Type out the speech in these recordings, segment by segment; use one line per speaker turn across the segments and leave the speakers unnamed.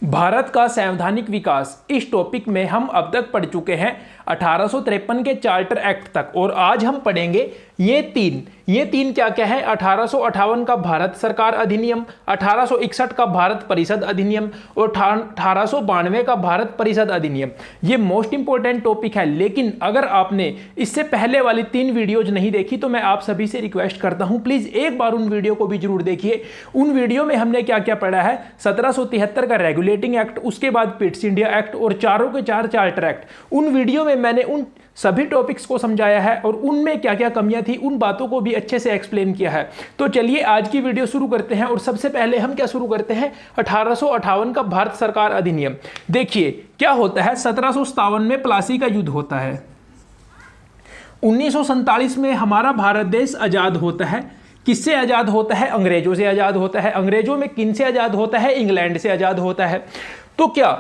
भारत का संवैधानिक विकास, इस टॉपिक में हम अब तक पढ़ चुके हैं 1853 के चार्टर एक्ट तक, और आज हम पढ़ेंगे ये तीन क्या क्या है। 1858 का भारत सरकार अधिनियम, 1861 का भारत परिषद अधिनियम और 1892 का भारत परिषद अधिनियम। ये मोस्ट इंपॉर्टेंट टॉपिक है, लेकिन अगर आपने इससे पहले वाली 3 वीडियोज नहीं देखी तो मैं आप सभी से रिक्वेस्ट करता हूं प्लीज एक बार उन वीडियो को भी जरूर देखिए। उन वीडियो में हमने क्या क्या पढ़ा है, 1773 का रेगुलेटिंग एक्ट, उसके बाद पिट्स इंडिया एक्ट और चारों के चार चार्टर एक्ट। उन वीडियो में मैंने उन सभी टॉपिक्स को समझाया है और उनमें क्या क्या कमियां थी उन बातों को भी अच्छे से एक्सप्लेन किया है। तो चलिए आज की वीडियो शुरू करते हैं, और सबसे पहले हम क्या शुरू करते हैं, 1858 का भारत सरकार अधिनियम। देखिए क्या होता है, 1757 में प्लासी का युद्ध होता है, 1947 में हमारा भारत देश आजाद होता है। किससे आजाद होता है? अंग्रेजों से आजाद होता है। अंग्रेजों में किन से आजाद होता है? इंग्लैंड से आजाद होता है। तो क्या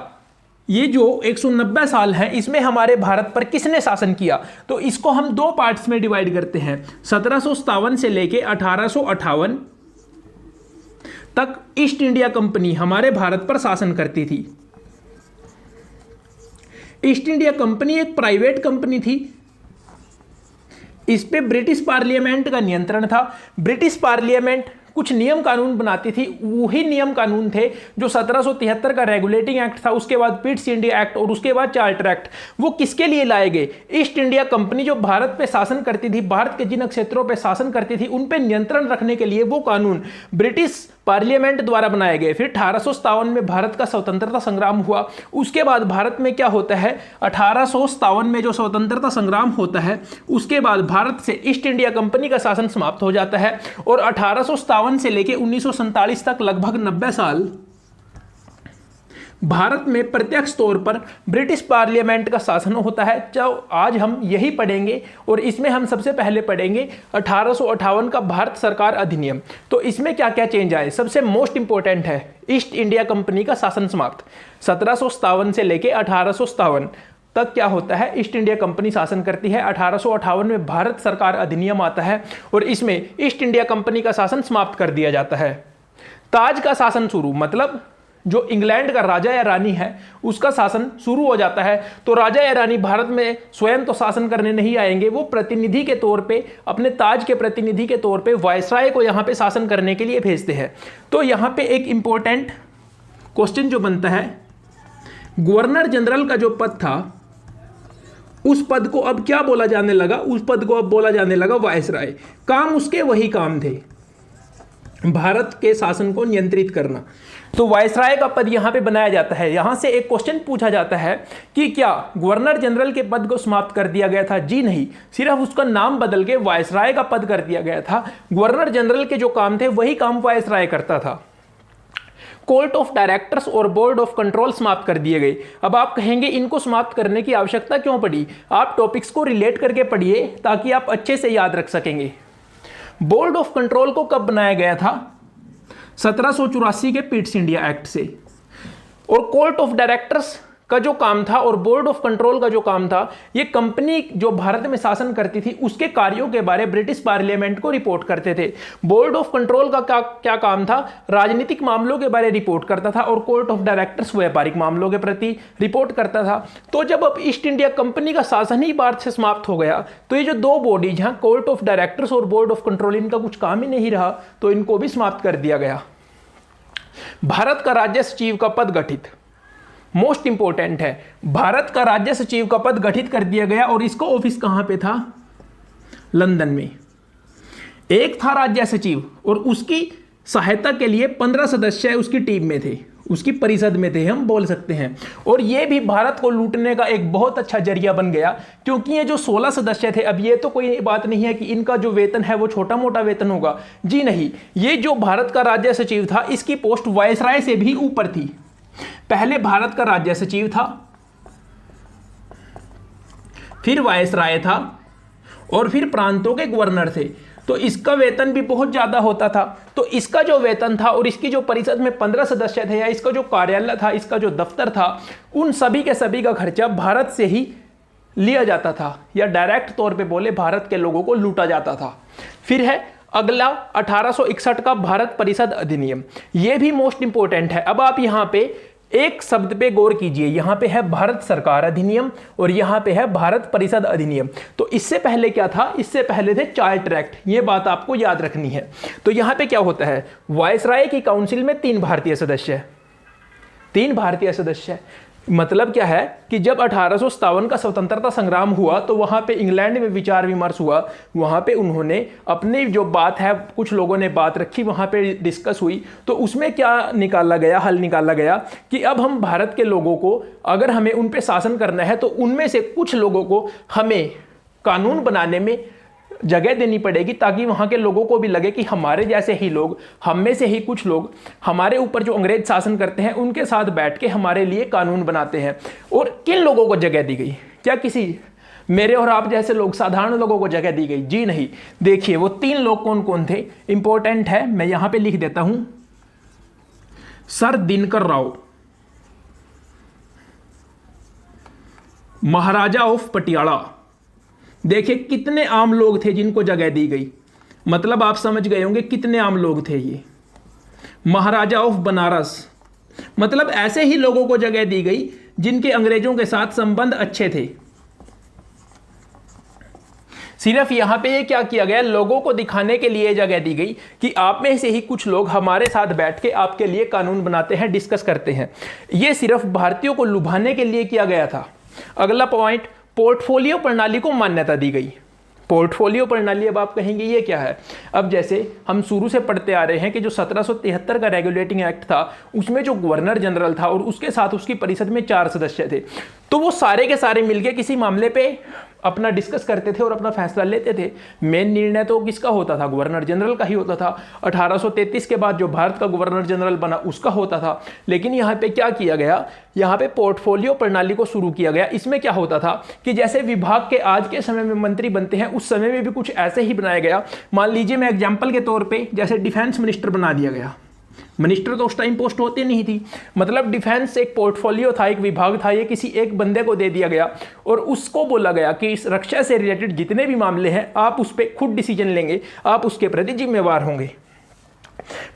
ये जो 190 साल है इसमें हमारे भारत पर किसने शासन किया? तो इसको हम 2 पार्ट्स में डिवाइड करते हैं। 1757 से लेके 1858 तक ईस्ट इंडिया कंपनी हमारे भारत पर शासन करती थी। ईस्ट इंडिया कंपनी एक प्राइवेट कंपनी थी, इस पे ब्रिटिश पार्लियामेंट का नियंत्रण था। ब्रिटिश पार्लियामेंट कुछ नियम कानून बनाती थी, वही नियम कानून थे जो 1773 का रेगुलेटिंग एक्ट था, उसके बाद पिट्स इंडिया एक्ट और उसके बाद चार्टर एक्ट। वो किसके लिए लाए गए? ईस्ट इंडिया कंपनी जो भारत पे शासन करती थी, भारत के जिन क्षेत्रों पे शासन करती थी उन पे नियंत्रण रखने के लिए वो कानून ब्रिटिश पार्लियामेंट द्वारा बनाए गए। फिर 1857 में भारत का स्वतंत्रता संग्राम हुआ। उसके बाद भारत में क्या होता है, 1857 में जो स्वतंत्रता संग्राम होता है उसके बाद भारत से ईस्ट इंडिया कंपनी का शासन समाप्त हो जाता है, और 1857 से लेकर 1947 तक लगभग 90 साल भारत में प्रत्यक्ष तौर पर ब्रिटिश पार्लियामेंट का शासन होता है। जो आज हम यही पढ़ेंगे, और इसमें हम सबसे पहले पढ़ेंगे 1858 का भारत सरकार अधिनियम। तो इसमें क्या क्या चेंज आए, सबसे मोस्ट इंपॉर्टेंट है ईस्ट इंडिया कंपनी का शासन समाप्त। 1757 से लेके 1857 तक क्या होता है, ईस्ट इंडिया कंपनी शासन करती है। 1858 में भारत सरकार अधिनियम आता है और इसमें ईस्ट इंडिया कंपनी का शासन समाप्त कर दिया जाता है। ताज का शासन शुरू, मतलब जो इंग्लैंड का राजा या रानी है उसका शासन शुरू हो जाता है। तो राजा या रानी भारत में स्वयं तो शासन करने नहीं आएंगे, वो प्रतिनिधि के तौर पे, अपने ताज के प्रतिनिधि के तौर पे वायसराय को यहाँ पे शासन करने के लिए भेजते हैं। तो यहाँ पे एक इंपॉर्टेंट क्वेश्चन जो बनता है, गवर्नर जनरल का जो पद था उस पद को अब क्या बोला जाने लगा? उस पद को अब बोला जाने लगा वायसराय। काम उसके वही काम थे, भारत के शासन को नियंत्रित करना। तो वायसराय का पद यहां पे बनाया जाता है। यहां से एक क्वेश्चन पूछा जाता है कि क्या गवर्नर जनरल के पद को समाप्त कर दिया गया था? जी नहीं, सिर्फ उसका नाम बदल के वायसराय का पद कर दिया गया था। गवर्नर जनरल के जो काम थे वही काम वायसराय करता था। कोर्ट ऑफ डायरेक्टर्स और बोर्ड ऑफ कंट्रोल समाप्त कर दिए गए। अब आप कहेंगे इनको समाप्त करने की आवश्यकता क्यों पड़ी? आप टॉपिक्स को रिलेट करके पढ़िए ताकि आप अच्छे से याद रख सकेंगे। बोर्ड ऑफ कंट्रोल को कब बनाया गया था? 1784 के पिट्स इंडिया एक्ट से। और कोर्ट ऑफ डायरेक्टर्स का जो काम था और बोर्ड ऑफ कंट्रोल का जो काम था, ये कंपनी जो भारत में शासन करती थी उसके कार्यों के बारे ब्रिटिश पार्लियामेंट को रिपोर्ट करते थे। बोर्ड ऑफ कंट्रोल का क्या काम था? राजनीतिक मामलों के बारे रिपोर्ट करता था, और कोर्ट ऑफ डायरेक्टर्स व्यापारिक मामलों के प्रति रिपोर्ट करता था। तो जब अब ईस्ट इंडिया कंपनी का शासन ही भारत से समाप्त हो गया, तो ये जो 2 बॉडीज हैं, कोर्ट ऑफ डायरेक्टर्स और बोर्ड ऑफ कंट्रोल, इनका कुछ काम ही नहीं रहा, तो इनको भी समाप्त कर दिया गया। भारत का राज्य सचिव का पद गठित, मोस्ट इंपॉर्टेंट है, भारत का राज्य सचिव का पद गठित कर दिया गया, और इसका ऑफिस कहां पे था? लंदन में। एक था राज्य सचिव और उसकी सहायता के लिए 15 सदस्य उसकी टीम में थे, उसकी परिषद में थे, हम बोल सकते हैं। और ये भी भारत को लूटने का एक बहुत अच्छा जरिया बन गया, क्योंकि ये जो 16 सदस्य थे, अब ये तो कोई बात नहीं है कि इनका जो वेतन है वो छोटा मोटा वेतन होगा, जी नहीं। ये जो भारत का राज्य सचिव था इसकी पोस्ट वायसराय से भी ऊपर थी। पहले भारत का राज्य सचिव था, फिर वायसराय था, और फिर प्रांतों के गवर्नर थे। तो इसका वेतन भी बहुत ज्यादा होता था। तो इसका जो वेतन था और इसकी जो परिषद में 15 सदस्य थे, या इसका जो कार्यालय था, इसका जो दफ्तर था, उन सभी के सभी का खर्चा भारत से ही लिया जाता था, या डायरेक्ट तौर पे बोले भारत के लोगों को लूटा जाता था। फिर है अगला 1861 का भारत परिषद अधिनियम, यह भी मोस्ट इंपॉर्टेंट है। अब आप यहां पे एक शब्द पे गौर कीजिए, यहां पे है भारत सरकार अधिनियम और यहां पे है भारत परिषद अधिनियम। तो इससे पहले क्या था, इससे पहले थे चार्टर एक्ट, ये बात आपको याद रखनी है। तो यहां पे क्या होता है, वायसराय की काउंसिल में 3 भारतीय सदस्य है, 3 भारतीय सदस्य है। मतलब क्या है कि जब 1857 का स्वतंत्रता संग्राम हुआ तो वहां पे इंग्लैंड में विचार विमर्श हुआ, वहां पे उन्होंने अपनी जो बात है, कुछ लोगों ने बात रखी, वहां पे डिस्कस हुई। तो उसमें क्या निकाला गया, हल निकाला गया कि अब हम भारत के लोगों को अगर हमें उन पे शासन करना है तो उनमें से कुछ लोगों को हमें कानून बनाने में जगह देनी पड़ेगी, ताकि वहां के लोगों को भी लगे कि हमारे जैसे ही लोग, हम में से ही कुछ लोग हमारे ऊपर जो अंग्रेज शासन करते हैं उनके साथ बैठ के हमारे लिए कानून बनाते हैं। और किन लोगों को जगह दी गई, क्या किसी मेरे और आप जैसे लोग, साधारण लोगों को जगह दी गई? जी नहीं। देखिए वो 3 लोग कौन कौन थे, इंपॉर्टेंट है, मैं यहां पे लिख देता हूं। Sir Dinkar Rao, Maharaja of Patiala. देखिए कितने आम लोग थे जिनको जगह दी गई, मतलब आप समझ गए होंगे कितने आम लोग थे ये। महाराजा ऑफ बनारस, मतलब ऐसे ही लोगों को जगह दी गई जिनके अंग्रेजों के साथ संबंध अच्छे थे। सिर्फ यहां पे ये क्या किया गया, लोगों को दिखाने के लिए जगह दी गई कि आप में से ही कुछ लोग हमारे साथ बैठ के आपके लिए कानून बनाते हैं, डिस्कस करते हैं। ये सिर्फ भारतीयों को लुभाने के लिए किया गया था। अगला पॉइंट, पोर्टफोलियो प्रणाली को मान्यता दी गई। पोर्टफोलियो प्रणाली, अब आप कहेंगे ये क्या है? अब जैसे हम शुरू से पढ़ते आ रहे हैं कि जो 1773 का रेगुलेटिंग एक्ट था उसमें जो गवर्नर जनरल था और उसके साथ उसकी परिषद में 4 सदस्य थे, तो वो सारे के सारे मिलके किसी मामले पे अपना डिस्कस करते थे और अपना फैसला लेते थे। मेन निर्णय तो किसका होता था, गवर्नर जनरल का ही होता था। 1833 के बाद जो भारत का गवर्नर जनरल बना उसका होता था। लेकिन यहाँ पे क्या किया गया, यहाँ पे पोर्टफोलियो प्रणाली को शुरू किया गया। इसमें क्या होता था कि जैसे विभाग के आज के समय में मंत्री बनते हैं, उस समय में भी कुछ ऐसे ही बनाया गया। मान लीजिए मैं एग्जाम्पल के तौर पर जैसे डिफेंस मिनिस्टर बना दिया गया। मिनिस्टर तो उस टाइम पोस्ट होती नहीं थी, मतलब डिफेंस एक पोर्टफोलियो था, एक विभाग था, ये किसी एक बंदे को दे दिया गया और उसको बोला गया कि इस रक्षा से रिलेटेड जितने भी मामले हैं आप उस पर खुद डिसीजन लेंगे, आप उसके प्रति जिम्मेवार होंगे।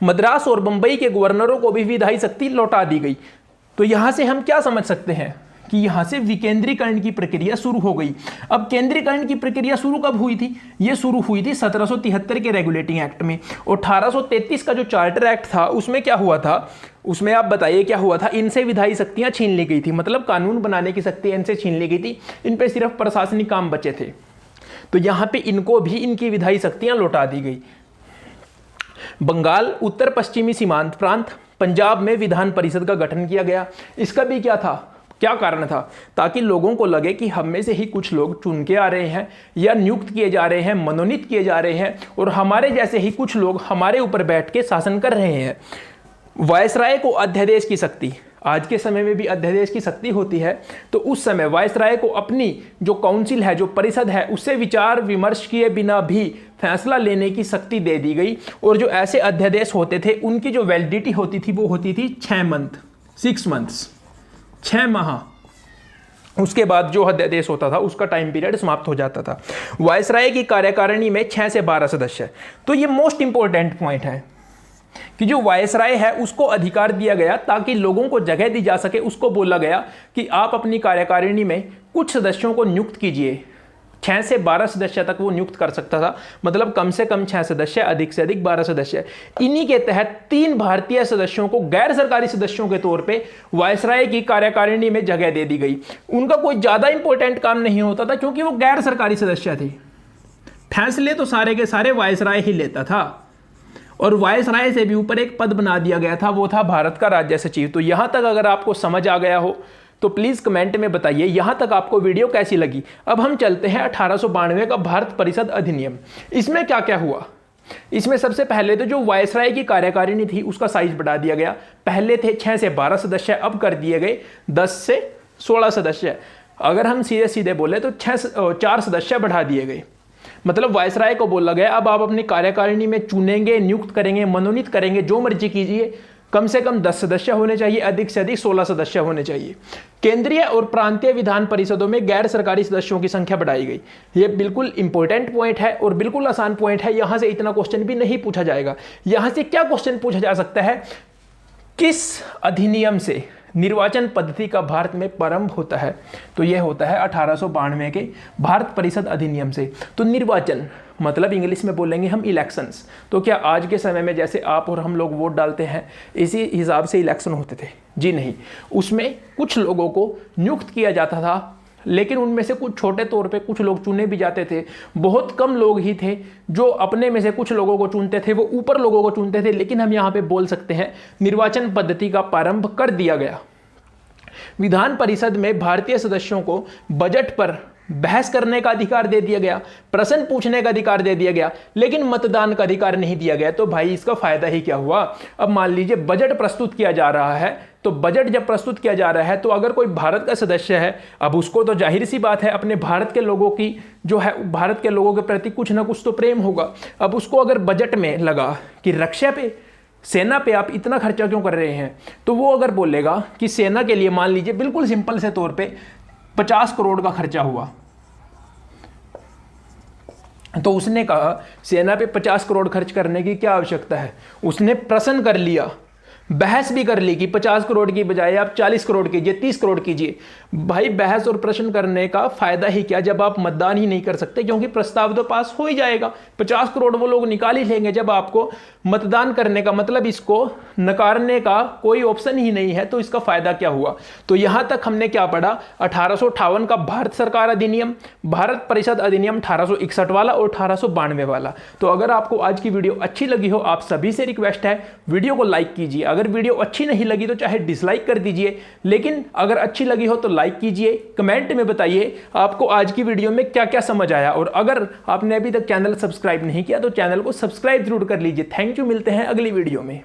मद्रास और बंबई के गवर्नरों को भी विधायी शक्ति लौटा दी गई। तो यहां से हम क्या समझ सकते हैं कि यहां से विकेंद्रीकरण की प्रक्रिया शुरू हो गई। अब केंद्रीकरण की प्रक्रिया शुरू कब हुई थी? ये शुरू हुई थी 1773 के रेगुलेटिंग एक्ट में। और 1833 का जो चार्टर एक्ट था उसमें क्या हुआ था, उसमें आप बताइए क्या हुआ था? इनसे विधायी शक्तियां छीन ली गई थी, मतलब कानून बनाने की शक्ति इनसे छीन ली गई थी। इन पे सिर्फ प्रशासनिक काम बचे थे। तो यहां पे इनको भी इनकी विधायी शक्तियां लौटा दी गई। बंगाल, उत्तर पश्चिमी सीमांत प्रांत, पंजाब में विधान परिषद का गठन किया गया। इसका भी क्या था, क्या कारण था? ताकि लोगों को लगे कि हम में से ही कुछ लोग चुन के आ रहे हैं या नियुक्त किए जा रहे हैं, मनोनीत किए जा रहे हैं और हमारे जैसे ही कुछ लोग हमारे ऊपर बैठ के शासन कर रहे हैं। वायसराय को अध्यादेश की शक्ति, आज के समय में भी अध्यादेश की शक्ति होती है, तो उस समय वायसराय को अपनी जो काउंसिल है, जो परिषद है, उससे विचार विमर्श किए बिना भी फैसला लेने की शक्ति दे दी गई। और जो ऐसे अध्यादेश होते थे उनकी जो वैलिडिटी होती थी वो होती थी 6 मंथ्स, 6 माह। उसके बाद जो अध्यादेश होता था उसका टाइम पीरियड समाप्त हो जाता था। वायसराय की कार्यकारिणी में 6 से 12 सदस्य। तो ये मोस्ट इंपॉर्टेंट पॉइंट है कि जो वायसराय है उसको अधिकार दिया गया ताकि लोगों को जगह दी जा सके। उसको बोला गया कि आप अपनी कार्यकारिणी में कुछ सदस्यों को नियुक्त कीजिए। 6 से 12 सदस्य तक वो नियुक्त कर सकता था, मतलब कम से कम 6 सदस्य, अधिक से अधिक 12 सदस्य। इन्हीं के तहत 3 भारतीय सदस्यों को गैर सरकारी सदस्यों के तौर पे वायसराय की कार्यकारिणी में जगह दे दी गई। उनका कोई ज्यादा इंपॉर्टेंट काम नहीं होता था क्योंकि वो गैर सरकारी सदस्य थे। फैसले तो सारे के सारे वायसराय ही लेता था और वायसराय से भी ऊपर एक पद बना दिया गया था, वो था भारत का राज्य सचिव। तो यहां तक अगर आपको समझ आ गया हो तो प्लीज कमेंट में बताइए यहां तक आपको वीडियो कैसी लगी। अब हम चलते हैं 1892 का भारत परिषद अधिनियम। इसमें क्या क्या हुआ? इसमें सबसे पहले तो जो वायसराय की कार्यकारिणी थी उसका साइज बढ़ा दिया गया। पहले थे 6 से 12 सदस्य, अब कर दिए गए 10 से 16 सदस्य। अगर हम सीधे सीधे बोले तो 4 सदस्य बढ़ा दिए गए। मतलब वायसराय को बोला गया अब आप अपनी कार्यकारिणी में चुनेंगे, नियुक्त करेंगे, मनोनीत करेंगे, जो मर्जी कीजिए, कम से कम 10 सदस्य होने चाहिए, अधिक से अधिक 16 सदस्य होने चाहिए। केंद्रीय और प्रांतीय विधान परिषदों में गैर सरकारी सदस्यों की संख्या बढ़ाई गई। यह बिल्कुल इंपॉर्टेंट पॉइंट है और बिल्कुल आसान पॉइंट है। यहां से इतना क्वेश्चन भी नहीं पूछा जाएगा। यहां से क्या क्वेश्चन पूछा जा सकता है, किस अधिनियम से निर्वाचन पद्धति का भारत में प्रारंभ होता है? तो यह होता है 1892 के भारत परिषद अधिनियम से। तो निर्वाचन मतलब इंग्लिश में बोलेंगे हम इलेक्शंस। तो क्या आज के समय में जैसे आप और हम लोग वोट डालते हैं इसी हिसाब से इलेक्शन होते थे? जी नहीं, उसमें कुछ लोगों को नियुक्त किया जाता था, लेकिन उनमें से कुछ छोटे तौर पे कुछ लोग चुने भी जाते थे। बहुत कम लोग ही थे जो अपने में से कुछ लोगों को चुनते थे, वो ऊपर लोगों को चुनते थे। लेकिन हम यहाँ पे बोल सकते हैं निर्वाचन पद्धति का प्रारंभ कर दिया गया। विधान परिषद में भारतीय सदस्यों को बजट पर बहस करने का अधिकार दे दिया गया, प्रश्न पूछने का अधिकार दे दिया गया, लेकिन मतदान का अधिकार नहीं दिया गया। तो भाई इसका फायदा ही क्या हुआ? अब मान लीजिए बजट प्रस्तुत किया जा रहा है, तो बजट जब प्रस्तुत किया जा रहा है तो अगर कोई भारत का सदस्य है, अब उसको तो जाहिर सी बात है अपने भारत के लोगों की जो है, भारत के लोगों के प्रति कुछ ना कुछ तो प्रेम होगा। अब उसको अगर बजट में लगा कि रक्षा पे, सेना पे आप इतना खर्चा क्यों कर रहे हैं, तो वो अगर बोलेगा कि सेना के लिए मान लीजिए बिल्कुल सिंपल से तौर पे 50 करोड़ का खर्चा हुआ, तो उसने कहा सेना पे 50 करोड़ खर्च करने की क्या आवश्यकता है। उसने प्रश्न कर लिया, बहस भी कर ली कि 50 करोड़ की बजाय आप 40 करोड़ कीजिए, 30 करोड़ कीजिए। भाई बहस और प्रश्न करने का फायदा ही क्या जब आप मतदान ही नहीं कर सकते, क्योंकि प्रस्ताव तो पास हो ही जाएगा। 50 करोड़ वो लोग निकाल ही लेंगे। जब आपको मतदान करने का मतलब इसको नकारने का कोई ऑप्शन ही नहीं है, तो इसका फायदा क्या हुआ। तो यहां तक हमने क्या पढ़ा, 1858 का भारत सरकार अधिनियम, भारत परिषद अधिनियम 1861 वाला और 1892 वाला। तो अगर आपको आज की वीडियो अच्छी लगी हो, आप सभी से रिक्वेस्ट है वीडियो को लाइक कीजिए। अगर वीडियो अच्छी नहीं लगी तो चाहे डिसलाइक कर दीजिए, लेकिन अगर अच्छी लगी हो तो लाइक कीजिए। कमेंट में बताइए आपको आज की वीडियो में क्या क्या समझ आया, और अगर आपने अभी तक चैनल सब्सक्राइब नहीं किया तो चैनल को सब्सक्राइब जरूर कर लीजिए। थैंक यू, मिलते हैं अगली वीडियो में।